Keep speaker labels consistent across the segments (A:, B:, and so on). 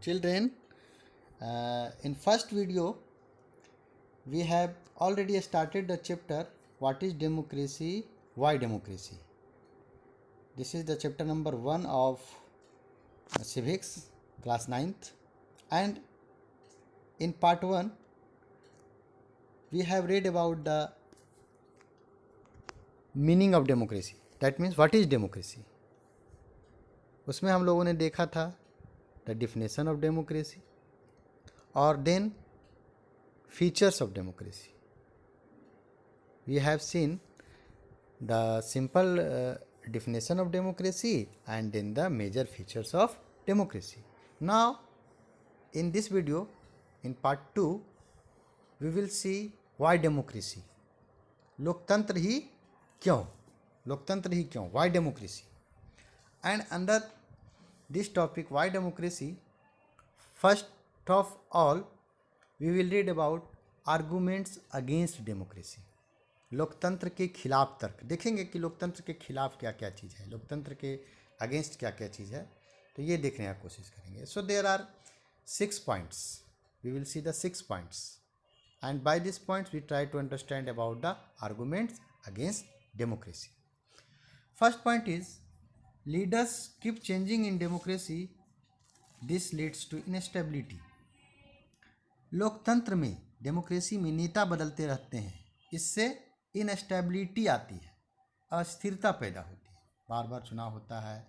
A: Children, in first video we have already started the chapter what is democracy, why democracy. This is the chapter number 1 of civics class 9th, and in part 1 we have read about the meaning of democracy, that means what is democracy. उसमें हम लोगों ने देखा था the definition of democracy और then features of democracy. We have seen the simple definition of democracy and then the major features of democracy. Now in this video, in part 2, we will see why democracy. लोकतंत्र ही क्यों, why democracy. And under this topic, why democracy, first of all we will read about arguments against democracy. लोकतंत्र के खिलाफ तर्क देखेंगे कि लोकतंत्र के खिलाफ क्या क्या चीज़ है, लोकतंत्र के अगेंस्ट क्या क्या चीज़ है, तो ये देखने की कोशिश करेंगे. So there are 6 points. We will see the 6 points, and by these points we try to understand about the arguments against democracy. First point is leaders keep changing in democracy. This leads to instability. लोकतंत्र में, democracy में नेता बदलते रहते हैं, इससे instability आती है, अस्थिरता पैदा होती है. बार बार चुनाव होता है,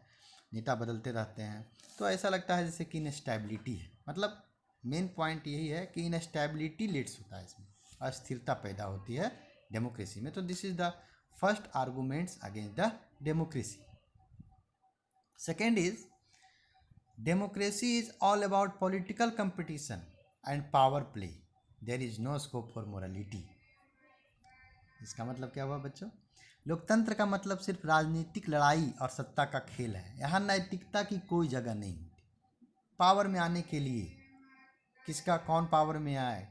A: नेता बदलते रहते हैं, तो ऐसा लगता है जैसे कि इनस्टेबिलिटी है. मतलब मेन पॉइंट यही है कि इनस्टेबिलिटी लीड्स होता है, इसमें अस्थिरता पैदा होती है डेमोक्रेसी में. तो this is the first arguments against the democracy. Second is democracy is all about political competition and power play. There is no scope for morality. इसका मतलब क्या हुआ बच्चों? लोकतंत्र का मतलब सिर्फ राजनीतिक लड़ाई और सत्ता का खेल है. यहाँ नैतिकता की कोई जगह नहीं होती. पावर में आने के लिए किसका कौन पावर में आए,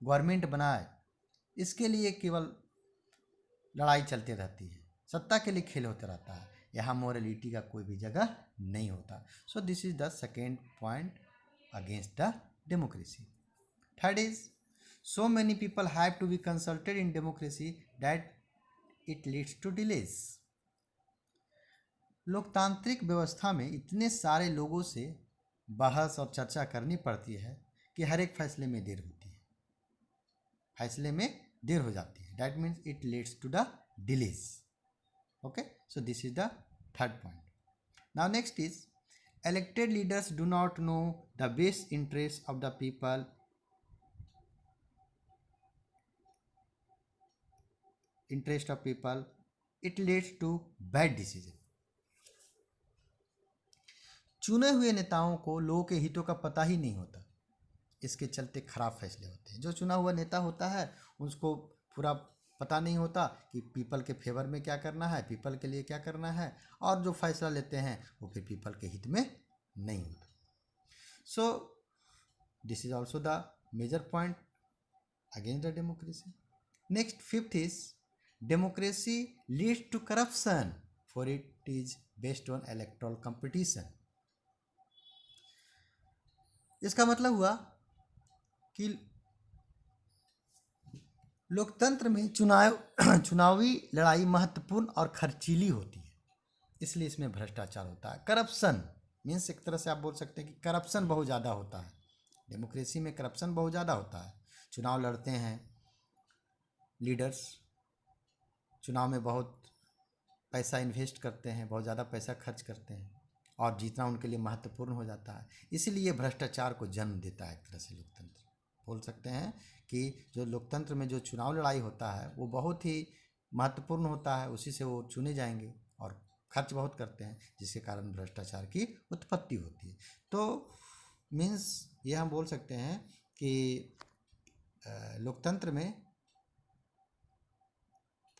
A: गवर्नमेंट बनाए, इसके लिए केवल लड़ाई चलती रहती है, सत्ता के लिए खेल होता रहता है. यहाँ मोरालिटी का कोई भी जगह नहीं होता. So this is the second point against the democracy. Third is so many people have to be consulted in democracy that it leads to delays. लोकतांत्रिक व्यवस्था में इतने सारे लोगों से बहस और चर्चा करनी पड़ती है कि हर एक फैसले में देर होती है, फैसले में देर हो जाती है. That means it leads to the delays. Okay, so this is the third point. Now next is elected leaders do not know the best interests of the people. Interest of people, it leads to bad decision. चुने हुए नेताओं को लोगों के हितों का पता ही नहीं होता, इसके चलते खराब फैसले होते हैं. जो चुना हुआ नेता होता है उसको पूरा पता नहीं होता कि पीपल के फेवर में क्या करना है, पीपल के लिए क्या करना है, और जो फैसला लेते हैं वो फिर पीपल के हित में नहीं होता. So this is also the major point against the democracy. Next fifth is democracy leads to corruption for it is based on electoral competition. इसका मतलब हुआ कि लोकतंत्र में चुनावी लड़ाई महत्वपूर्ण और खर्चीली होती है, इसलिए इसमें भ्रष्टाचार होता है. करप्शन मीन्स एक तरह से आप बोल सकते हैं कि करप्शन बहुत ज़्यादा होता है. डेमोक्रेसी में करप्शन बहुत ज़्यादा होता है. चुनाव लड़ते हैं लीडर्स, चुनाव में बहुत पैसा इन्वेस्ट करते हैं, बहुत ज़्यादा पैसा खर्च करते हैं, और जीतना उनके लिए महत्वपूर्ण हो जाता है. इसीलिए भ्रष्टाचार को जन्म देता है एक तरह से लोकतंत्र. बोल सकते हैं कि जो लोकतंत्र में जो चुनाव लड़ाई होता है वो बहुत ही महत्वपूर्ण होता है, उसी से वो चुने जाएंगे और खर्च बहुत करते हैं, जिसके कारण भ्रष्टाचार की उत्पत्ति होती है. तो मीन्स ये हम बोल सकते हैं कि लोकतंत्र में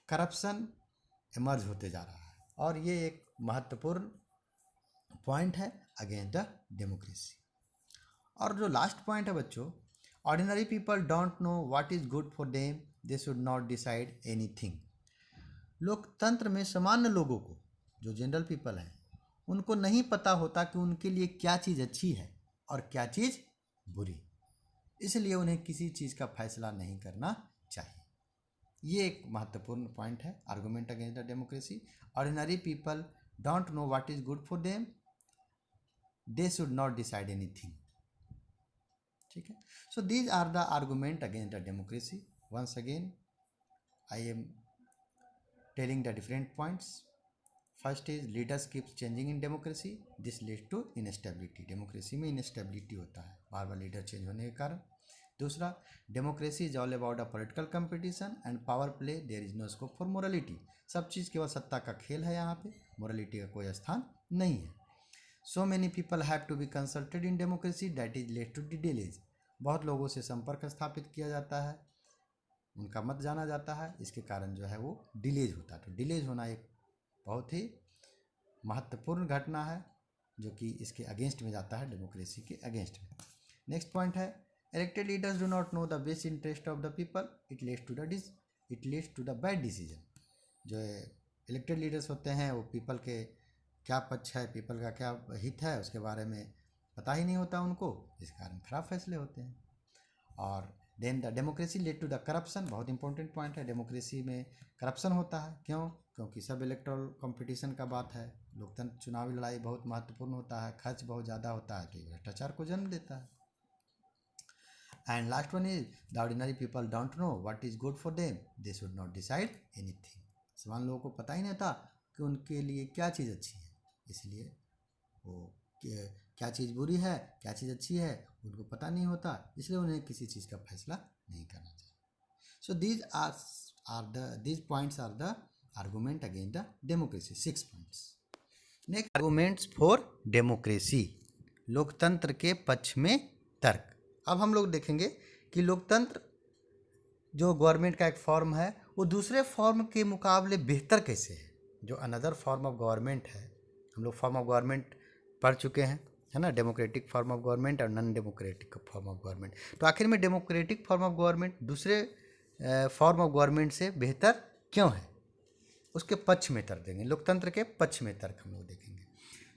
A: करप्शन इमर्ज होते जा रहा है, और ये एक महत्वपूर्ण पॉइंट है अगेंस्ट द डेमोक्रेसी. और जो लास्ट पॉइंट है बच्चों, ordinary people don't know what is good for them, they should not decide anything. लोकतंत्र में सामान्य लोगों को, जो जनरल पीपल हैं, उनको नहीं पता होता कि उनके लिए क्या चीज़ अच्छी है, और क्या चीज़ बुरी, इसलिए उन्हें किसी चीज़ का फैसला नहीं करना चाहिए। ये एक महत्वपूर्ण पॉइंट है argument against the democracy. Ordinary people don't know what is good for them, they should not decide anything. ठीक है, so these are the argument against the democracy. Once again I am telling the different points. First is leaders keeps changing in democracy, this leads to instability. Democracy में instability होता है बार बार leader change होने के कारण। दूसरा, democracy is all about a political competition and power play, there is no scope for morality. सब चीज़ केवल सत्ता का खेल है, यहाँ पे मोरालिटी का कोई स्थान नहीं है। So many people have to be consulted in democracy that is led to delays. बहुत लोगों से संपर्क स्थापित किया जाता है, उनका मत जाना जाता है, इसके कारण जो है वो डिलेज होता है। तो डिलेज होना एक बहुत ही महत्वपूर्ण घटना है जो कि इसके अगेंस्ट में जाता है, डेमोक्रेसी के अगेंस्ट में। नेक्स्ट पॉइंट है, elected leaders do not know the best interest of the people, it leads to the bad decision. जो इलेक्टेड लीडर्स होते हैं वो पीपल के क्या पक्ष है, पीपल का क्या हित है, उसके बारे में पता ही नहीं होता उनको, इस कारण खराब फैसले होते हैं। और then the democracy led to the corruption, बहुत इंपॉर्टेंट पॉइंट है। डेमोक्रेसी में करप्शन होता है, क्यों? क्योंकि सब इलेक्टोरल कंपटीशन का बात है, लोकतंत्र चुनावी लड़ाई बहुत महत्वपूर्ण होता है, खर्च बहुत ज़्यादा होता है, तो ये भ्रष्टाचार को जन्म देता है। And last one is the ordinary people don't know what is good for them, they should not decide anything. सामान्य लोगों को पता ही नहीं था कि उनके लिए क्या चीज़ अच्छी है, इसलिए वो क्या चीज़ बुरी है, क्या चीज़ अच्छी है, उनको पता नहीं होता, इसलिए उन्हें किसी चीज़ का फैसला नहीं करना चाहिए। सो these points are the argument against the democracy, 6 points. Next, arguments for democracy, लोकतंत्र के पक्ष में तर्क। अब हम लोग देखेंगे कि लोकतंत्र जो गवर्नमेंट का एक फॉर्म है वो दूसरे फॉर्म के मुकाबले बेहतर कैसे है। जो अनदर फॉर्म ऑफ गवर्नमेंट है, हम लोग फॉर्म ऑफ गवर्नमेंट पढ़ चुके हैं, है ना, डेमोक्रेटिक फॉर्म ऑफ गवर्नमेंट और non democratic form of government. तो आखिर में डेमोक्रेटिक फॉर्म ऑफ गवर्नमेंट दूसरे फॉर्म ऑफ गवर्नमेंट से बेहतर क्यों है, उसके पक्ष में तर्क देंगे, लोकतंत्र के पक्ष में तर्क हम लोग देखेंगे।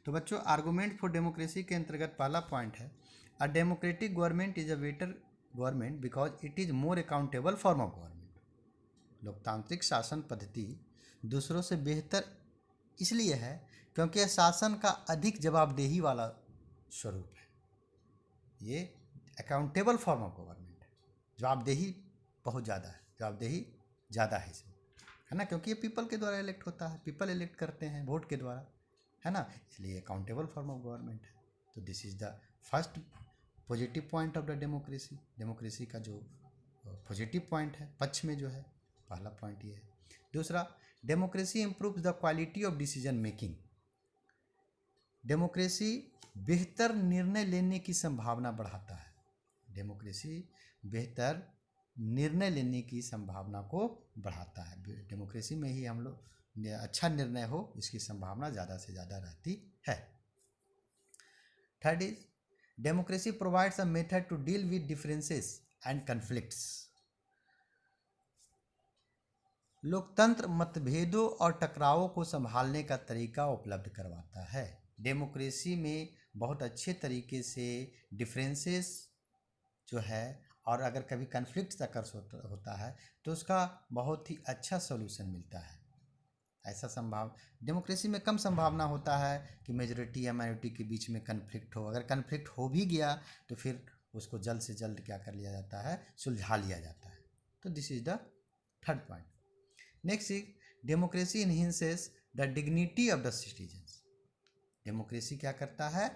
A: तो बच्चों, आर्गूमेंट फॉर डेमोक्रेसी के अंतर्गत पहला पॉइंट है, अ democratic government is a better government because it is more accountable form of government. लोकतांत्रिक शासन पद्धति दूसरों से बेहतर इसलिए है क्योंकि यह शासन का अधिक जवाबदेही वाला स्वरूप है। ये अकाउंटेबल फॉर्म ऑफ गवर्नमेंट है, जवाबदेही बहुत ज़्यादा है, जवाबदेही ज़्यादा है इसमें, है ना, क्योंकि ये पीपल के द्वारा इलेक्ट होता है, पीपल इलेक्ट करते हैं वोट के द्वारा, है ना, इसलिए अकाउंटेबल फॉर्म ऑफ गवर्नमेंट है। तो this is the first positive point of the democracy. Democracy का जो पॉजिटिव पॉइंट है, पक्ष में जो है, पहला पॉइंट ये है। दूसरा, democracy improves the quality of decision making. Democracy बेहतर निर्णय लेने की संभावना बढ़ाता है। डेमोक्रेसी बेहतर निर्णय लेने की संभावना को बढ़ाता है। डेमोक्रेसी में ही हम लोग अच्छा निर्णय हो इसकी संभावना ज़्यादा से ज़्यादा रहती है। Third is democracy provides a method to deal with differences and conflicts. लोकतंत्र मतभेदों और टकरावों को संभालने का तरीका उपलब्ध करवाता है। डेमोक्रेसी में बहुत अच्छे तरीके से डिफरेंसेस जो है, और अगर कभी कन्फ्लिक्ट अकर होता है तो उसका बहुत ही अच्छा सॉल्यूशन मिलता है। ऐसा डेमोक्रेसी में कम संभावना होता है कि मेजॉरिटी या माइनॉरिटी के बीच में कन्फ्लिक्ट हो। अगर कन्फ्लिक्ट हो भी गया तो फिर उसको जल्द से जल्द क्या कर लिया जाता है, सुलझा लिया जाता है। तो this is the third point. Next is democracy enhances the dignity of the citizens. Democracy क्या करता है,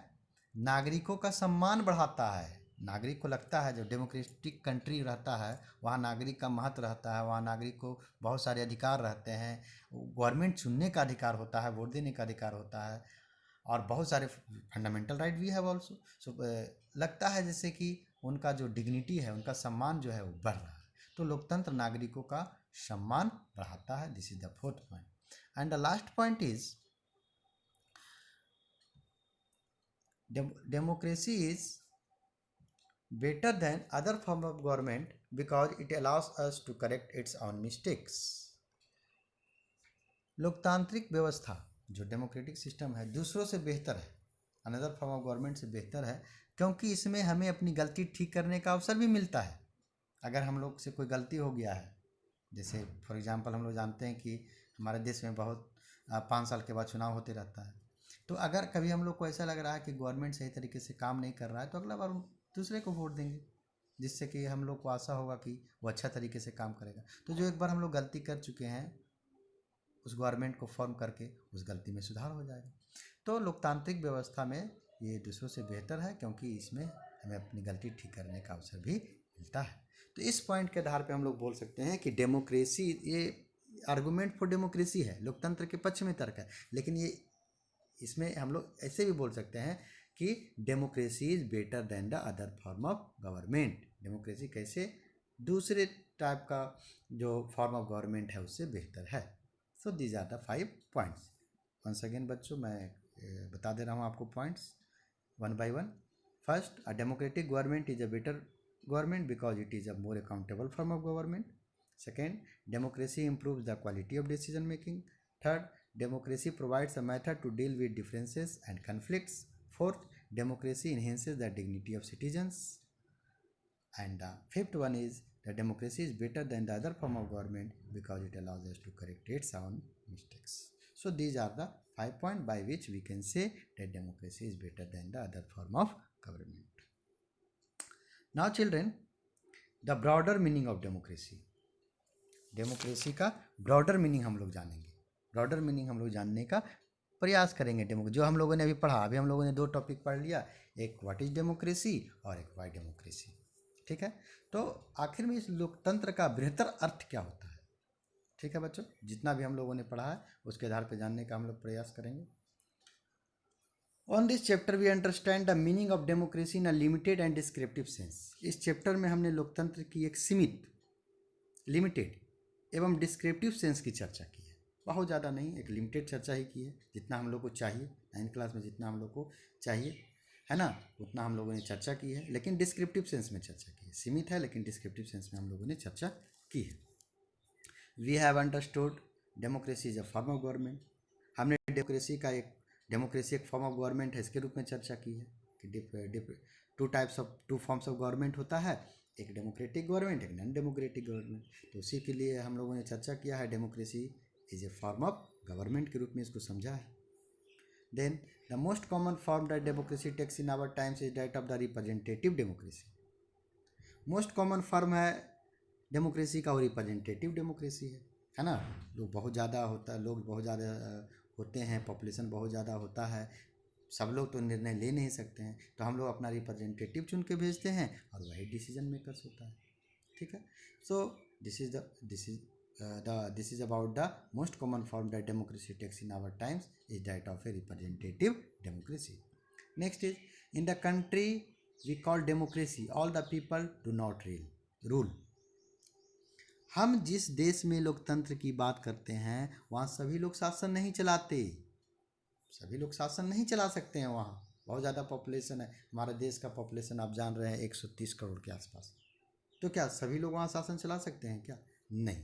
A: नागरिकों का सम्मान बढ़ाता है। नागरिक को लगता है जब डेमोक्रेटिक कंट्री रहता है वहाँ नागरिक का महत्व रहता है, वहाँ नागरिक को बहुत सारे अधिकार रहते हैं, गवर्नमेंट चुनने का अधिकार होता है, वोट देने का अधिकार होता है, और बहुत सारे फंडामेंटल राइट भी है ऑल्सो। सो लगता है जैसे कि उनका जो डिग्निटी है, उनका सम्मान जो है वो बढ़ रहा है। तो लोकतंत्र नागरिकों का सम्मान बढ़ाता है। This is the fourth point. And the last point is democracy is better than other form of government because it allows us to correct its own mistakes. लोकतांत्रिक व्यवस्था जो डेमोक्रेटिक सिस्टम है दूसरों से बेहतर है, अनदर फॉर्म ऑफ गवर्नमेंट से बेहतर है क्योंकि इसमें हमें अपनी गलती ठीक करने का अवसर भी मिलता है। अगर हम लोग से कोई गलती हो गया है, जैसे फॉर एग्जांपल हम लोग जानते हैं कि हमारे देश में बहुत 5 साल के बाद चुनाव होते रहता है, तो अगर कभी हम लोग को ऐसा लग रहा है कि गवर्नमेंट सही तरीके से काम नहीं कर रहा है, तो अगला बार दूसरे को वोट देंगे, जिससे कि हम लोग को आशा होगा कि वो अच्छा तरीके से काम करेगा। तो जो एक बार हम लोग गलती कर चुके हैं, उस गवर्नमेंट को फॉर्म करके उस गलती में सुधार हो जाएगा। तो लोकतांत्रिक व्यवस्था में ये दूसरों से बेहतर है, क्योंकि इसमें हमें अपनी गलती ठीक करने का अवसर भी मिलता है। तो इस पॉइंट के आधार पे हम लोग बोल सकते हैं कि डेमोक्रेसी, ये आर्गूमेंट फॉर डेमोक्रेसी है, लोकतंत्र के पक्ष में तर्क है। लेकिन ये इसमें हम लोग ऐसे भी बोल सकते हैं कि democracy is better than the other form of government. Democracy कैसे दूसरे टाइप का जो फॉर्म ऑफ गवर्नमेंट है उससे बेहतर है। So these are the 5 points. Once again बच्चों, मैं बता दे रहा हूँ आपको points one by one. First, a democratic government is a better government because it is a more accountable form of government. Second, democracy improves the quality of decision making. Third, democracy provides a method to deal with differences and conflicts. Fourth, democracy enhances the dignity of citizens. And the fifth one is that democracy is better than the other form of government because it allows us to correct its own mistakes. So these are the 5 points by which we can say that democracy is better than the other form of government. Now children, the broader meaning of democracy. Democracy का broader meaning हम लोग जानेंगे। Broader meaning हम लोग जानने का प्रयास करेंगे। जो हम लोगों ने अभी पढ़ा, अभी हम लोगों ने 2 टॉपिक पढ़ लिया, एक व्हाट इज डेमोक्रेसी और एक वाई डेमोक्रेसी। ठीक है, तो आखिर में इस लोकतंत्र का बेहतर अर्थ क्या होता है? ठीक है बच्चों, जितना भी हम लोगों ने पढ़ा है उसके आधार पर जानने का हम लोग प्रयास करेंगे। On this chapter we understand the meaning of democracy in a limited and descriptive sense. इस चैप्टर में हमने लोकतंत्र की एक सीमित, लिमिटेड एवं डिस्क्रिप्टिव सेंस की चर्चा की है। बहुत ज़्यादा नहीं, एक लिमिटेड चर्चा ही की है, जितना हम लोग को चाहिए 9th क्लास में, जितना हम लोग को चाहिए है ना, उतना हम लोगों ने चर्चा की है। लेकिन डिस्क्रिप्टिव सेंस में चर्चा की है, सीमित है लेकिन डिस्क्रिप्टिव सेंस में हम लोगों ने चर्चा की है। We have understood democracy is a form of government. हमने डेमोक्रेसी एक फॉर्म ऑफ गवर्नमेंट है, इसके रूप में चर्चा की है कि 2 फॉर्म्स ऑफ गवर्नमेंट होता है, एक डेमोक्रेटिक गवर्नमेंट, एक नॉन डेमोक्रेटिक गवर्नमेंट। तो उसी के लिए हम लोगों ने चर्चा किया है, democracy is a form of government के रूप में इसको समझा है। Then the most common form that democracy takes in our times is that of the representative democracy. Most common form है डेमोक्रेसी का, और रिप्रेजेंटेटिव डेमोक्रेसी है ना। लोग बहुत ज़्यादा होते हैं, पॉपुलेशन बहुत ज़्यादा होता है, सब लोग तो निर्णय ले नहीं सकते हैं, तो हम लोग अपना रिप्रेजेंटेटिव चुन के भेजते हैं और वही डिसीजन मेकर्स होता है। ठीक है, so this is about the most common form that democracy takes in our times is that of a representative democracy. Next is, in the country we call democracy all the people do not rule. हम जिस देश में लोकतंत्र की बात करते हैं वहाँ सभी लोग शासन नहीं चलाते, सभी लोग शासन नहीं चला सकते हैं। वहाँ बहुत ज़्यादा पॉपुलेशन है, हमारे देश का पॉपुलेशन आप जान रहे हैं 130 करोड़ के आसपास। तो क्या सभी लोग वहाँ शासन चला सकते हैं क्या? नहीं।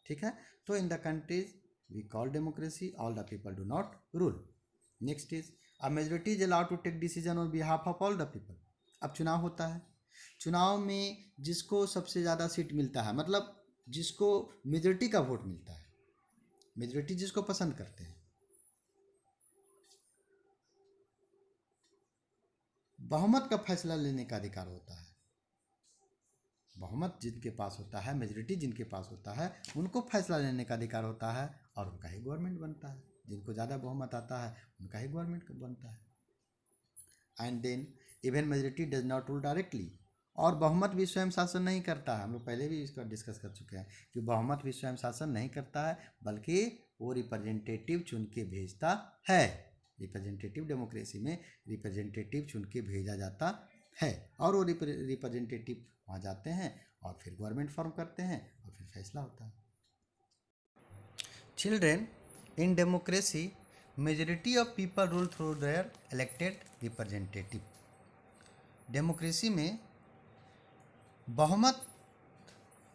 A: ठीक है, तो in the countries we call democracy all the people do not rule. Next is, a majority is allowed to take decision on behalf of all the people. अब चुनाव होता है, चुनाव में जिसको सबसे ज़्यादा सीट मिलता है, मतलब जिसको मेजोरिटी का वोट मिलता है, मेजोरिटी जिसको पसंद करते हैं, बहुमत का फैसला लेने का अधिकार होता है। बहुमत जिनके पास होता है, मेजोरिटी जिनके पास होता है, उनको फैसला लेने का अधिकार होता है और उनका ही गवर्नमेंट बनता है। जिनको ज़्यादा बहुमत आता है उनका ही गवर्नमेंट बनता है। And then even majority does not rule directly. और बहुमत भी स्वयं शासन नहीं करता है, हम लोग पहले भी इसका डिस्कस कर चुके हैं कि बहुमत भी स्वयं शासन नहीं करता है, बल्कि वो रिप्रेजेंटेटिव चुन के भेजता है। रिप्रेजेंटेटिव डेमोक्रेसी में रिप्रेजेंटेटिव चुन के भेजा जाता है और वो रिप्रेजेंटेटिव वहाँ जाते हैं और फिर गवर्नमेंट फॉर्म करते हैं और फिर फैसला होता है। Children, in democracy majority of people rule through their elected representative. Democracy में बहुमत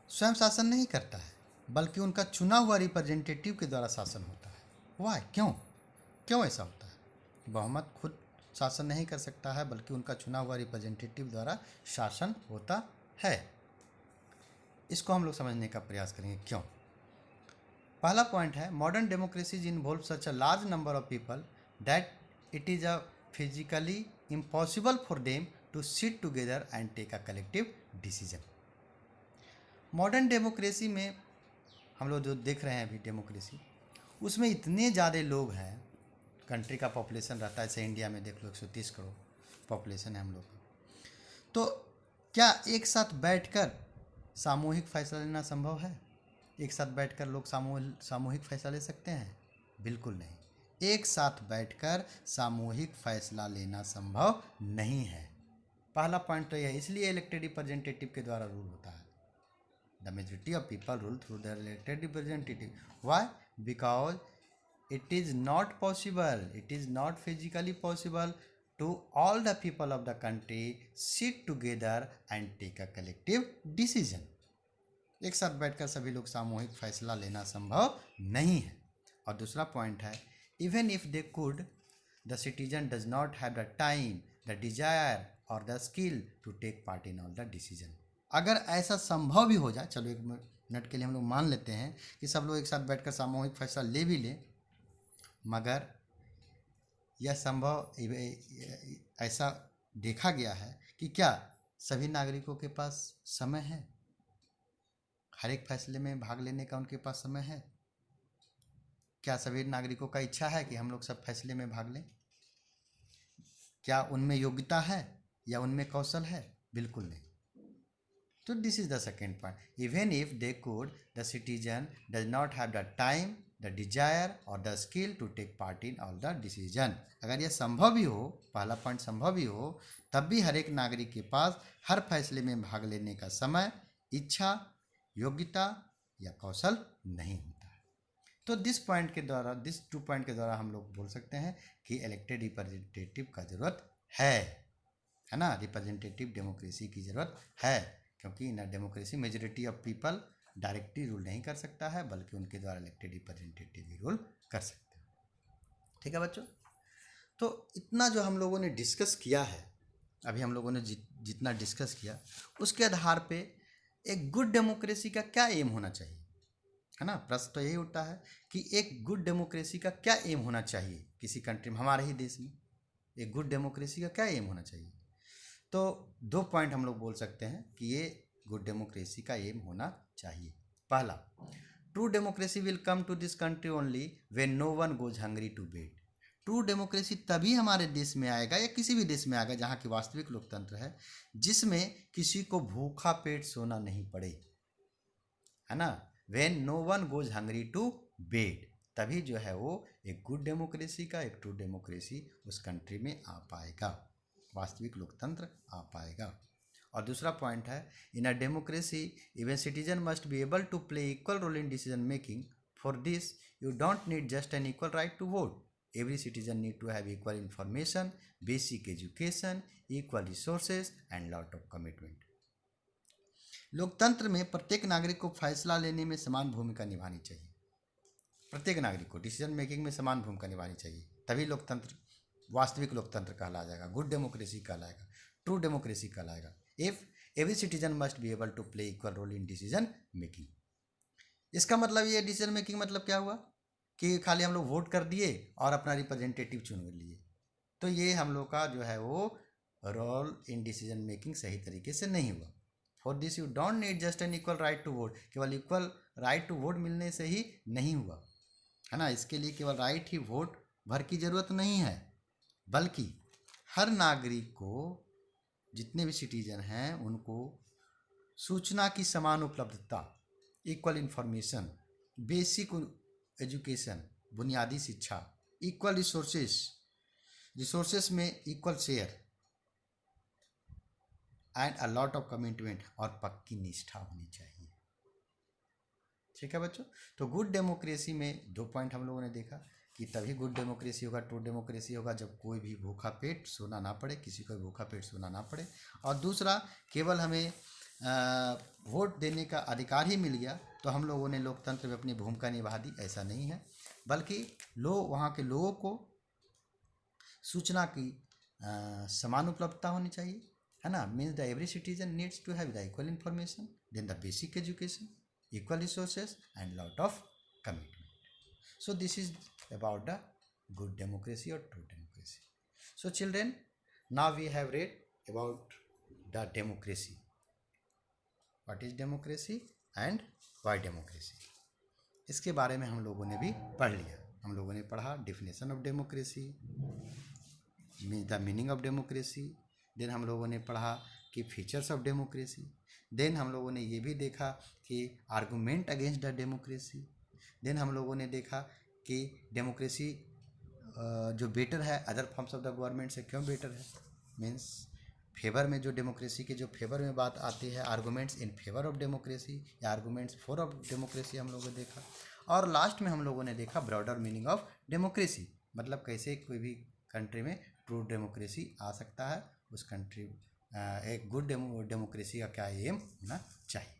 A: स्वयं शासन नहीं करता है, बल्कि उनका चुना हुआ रिप्रेजेंटेटिव के द्वारा शासन होता है। वाह, क्यों ऐसा होता है? बहुमत खुद शासन नहीं कर सकता है, बल्कि उनका चुना हुआ रिप्रेजेंटेटिव द्वारा शासन होता है। इसको हम लोग समझने का प्रयास करेंगे क्यों। पहला पॉइंट है, modern democracies involve such a large number of people that it is a physically impossible for them to sit together and take a collective decision. Modern democracy में हम लोग जो देख रहे हैं अभी डेमोक्रेसी, उसमें इतने ज़्यादा लोग हैं, कंट्री का पॉपुलेशन रहता है, जैसे इंडिया में देख लो 130 करोड़ पॉपुलेशन है हम लोग का। तो क्या एक साथ बैठकर सामूहिक फैसला लेना संभव है? एक साथ बैठकर लोग सामूहिक फैसला ले सकते हैं? बिल्कुल नहीं। एक साथ बैठकर सामूहिक फैसला लेना संभव नहीं है। पहला पॉइंट तो यह है, इसलिए इलेक्टेड रिप्रेजेंटेटिव के द्वारा रूल होता है। The majority of people rule through their elected representative. Why? Because it is not possible, it is not physically possible to all the people of the country sit together and take a collective decision. एक साथ बैठकर सभी लोग सामूहिक फैसला लेना संभव नहीं है। और दूसरा पॉइंट है, even if they could, the citizen does not have the time, the desire और the skill to take part in all the decision. अगर ऐसा संभव भी हो जाए, चलो एक मिनट के लिए हम लोग मान लेते हैं कि सब लोग एक साथ बैठकर सामूहिक फैसला ले भी लें, मगर यह संभव ऐसा देखा गया है कि क्या सभी नागरिकों के पास समय है? हर एक फैसले में भाग लेने का उनके पास समय है? क्या सभी नागरिकों का इच्छा है कि हम लोग सब फैसले में भाग लें? क्या उनमें योग्यता है या उनमें कौशल है? बिल्कुल नहीं। So this is the second point. Even if they could, the citizen does not have the time, the desire or the skill to take part in all the decision. अगर यह संभव भी हो, पहला पॉइंट संभव भी हो, तब भी हर एक नागरिक के पास हर फैसले में भाग लेने का समय, इच्छा, योग्यता या कौशल नहीं होता है। तो दिस टू पॉइंट के द्वारा हम लोग बोल सकते हैं कि इलेक्टेड रिप्रेजेंटेटिव का ज़रूरत है ना, रिप्रेजेंटेटिव डेमोक्रेसी की ज़रूरत है, क्योंकि in democracy majority of people directly rule नहीं कर सकता है, बल्कि उनके द्वारा इलेक्टेड रिप्रेजेंटेटिव ही रूल कर सकते हैं। ठीक है बच्चों, तो इतना जो हम लोगों ने डिस्कस किया है, अभी हम लोगों ने जितना डिस्कस किया, उसके आधार पे एक गुड डेमोक्रेसी का क्या एम होना चाहिए, है ना। प्रश्न तो यही उठता है कि एक गुड डेमोक्रेसी का क्या एम होना चाहिए किसी कंट्री में, हमारे ही देश में एक गुड डेमोक्रेसी का क्या एम होना चाहिए। तो 2 पॉइंट हम लोग बोल सकते हैं कि ये गुड डेमोक्रेसी का एम होना चाहिए। पहला, true democracy will come to this country only when no one goes hungry to bed. True democracy तभी हमारे देश में आएगा या किसी भी देश में आएगा जहाँ की वास्तविक लोकतंत्र है, जिसमें किसी को भूखा पेट सोना नहीं पड़े, है ना। When no one goes hungry to bed, तभी जो है वो एक गुड डेमोक्रेसी का, एक ट्रू डेमोक्रेसी उस कंट्री में आ पाएगा, वास्तविक लोकतंत्र आ पाएगा। और दूसरा पॉइंट है, in a democracy even citizen must be able to play equal role in decision making. For this you don't need just an equal right to vote, every citizen need to have equal information, basic education, equal resources and lot of commitment. लोकतंत्र में प्रत्येक नागरिक को फैसला लेने में समान भूमिका निभानी चाहिए। प्रत्येक नागरिक को डिसीजन मेकिंग में समान भूमिका निभानी चाहिए, तभी लोकतंत्र वास्तविक लोकतंत्र कहला जाएगा, गुड डेमोक्रेसी कहलाएगा, ट्रू डेमोक्रेसी कहलाएगा। If every citizen must be able to play equal role in decision making. इसका मतलब ये डिसीजन मेकिंग मतलब क्या हुआ कि खाली हम लोग वोट कर दिए और अपना रिप्रेजेंटेटिव चुन लिए, तो ये हम लोग का जो है वो रोल इन डिसीजन मेकिंग सही तरीके से नहीं हुआ। For this you don't need just an equal right to vote, केवल इक्वल राइट टू वोट मिलने से ही नहीं हुआ, है ना। इसके लिए केवल राइट ही वोट भर की जरूरत नहीं है, बल्कि हर नागरिक को, जितने भी सिटीजन हैं उनको सूचना की समान उपलब्धता, इक्वल इंफॉर्मेशन, बेसिक एजुकेशन, बुनियादी शिक्षा, इक्वल रिसोर्सेस में equal share and a lot of commitment, और पक्की निष्ठा होनी चाहिए। ठीक है बच्चों, तो गुड डेमोक्रेसी में 2 पॉइंट हम लोगों ने देखा कि तभी गुड डेमोक्रेसी होगा, ट्रू डेमोक्रेसी होगा, जब कोई भी भूखा पेट सोना ना पड़े, किसी को भूखा पेट सोना ना पड़े। और दूसरा, केवल हमें वोट देने का अधिकार ही मिल गया तो हम लोगों ने लोकतंत्र में अपनी भूमिका निभा दी, ऐसा नहीं है, बल्कि वहाँ के लोगों को सूचना की समान उपलब्धता होनी चाहिए, है ना। Means the every citizen needs to have the equal information, then the basic education, equal resources and lot of commitment. So this is about the good democracy or true democracy. So children, now we have read about the democracy. What is democracy and why democracy? इसके बारे में हम लोगों ने भी पढ़ लिया। हम लोगों ने पढ़ा definition of democracy, the meaning of democracy. Then हम लोगों ने पढ़ा कि फीचर्स ऑफ डेमोक्रेसी। देन हम लोगों ने ये भी देखा कि argument against the democracy. Then हम लोगों ने देखा कि डेमोक्रेसी जो बेटर है other forms of the government से क्यों बेटर है, मीन्स फेवर में जो डेमोक्रेसी के जो फेवर में बात आती है, arguments in favour of democracy या आर्गूमेंट्स फॉर ऑफ डेमोक्रेसी हम लोगों ने देखा। और लास्ट में हम लोगों ने देखा ब्रॉडर मीनिंग ऑफ डेमोक्रेसी, मतलब कैसे कोई भी कंट्री में ट्रू डेमोक्रेसी आ सकता है, उस कंट्री एक गुड डेमोक्रेसी का क्या एम होना चाहिए।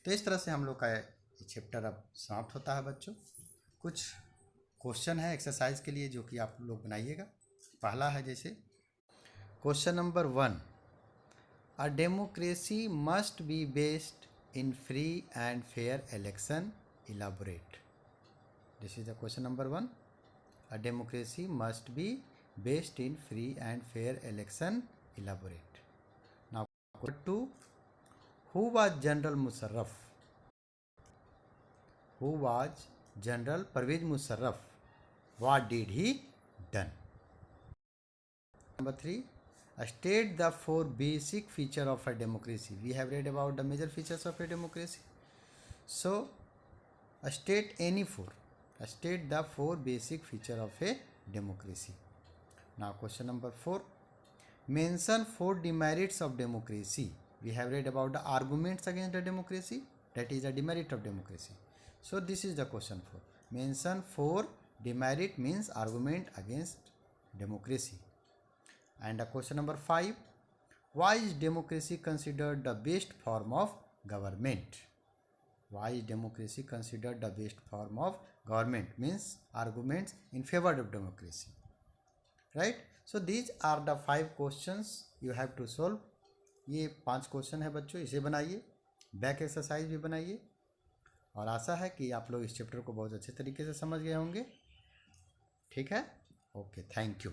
A: तो इस तरह से हम लोग का ये चैप्टर अब समाप्त होता है बच्चों। कुछ क्वेश्चन है एक्सरसाइज के लिए जो कि आप लोग बनाइएगा। पहला है जैसे question number 1, a democracy must be based in free and fair election, elaborate. This is the question number 1, a democracy must be based in free and fair election, elaborate. Now, question 2, who was General Musharraf? Who was General Pervez Musharraf? What did he done? Number 3, state the 4 basic features of a democracy. We have read about the major features of a democracy. So, state any 4. State the 4 basic features of a democracy. Now, question number 4. Mention 4 demerits of democracy. We have read about the arguments against the democracy, that is the demerit of democracy. So this is the question 4. Mention 4 demerit means argument against democracy. And the question number 5. Why is democracy considered the best form of government? Why is democracy considered the best form of government? Means arguments in favor of democracy. Right? So these are the 5 questions you have to solve. ये 5 question है बच्चों, इसे बनाइए, back exercise भी बनाइए, और आशा है कि आप लोग इस चैप्टर को बहुत अच्छे तरीके से समझ गए होंगे। ठीक है, ओके, थैंक यू।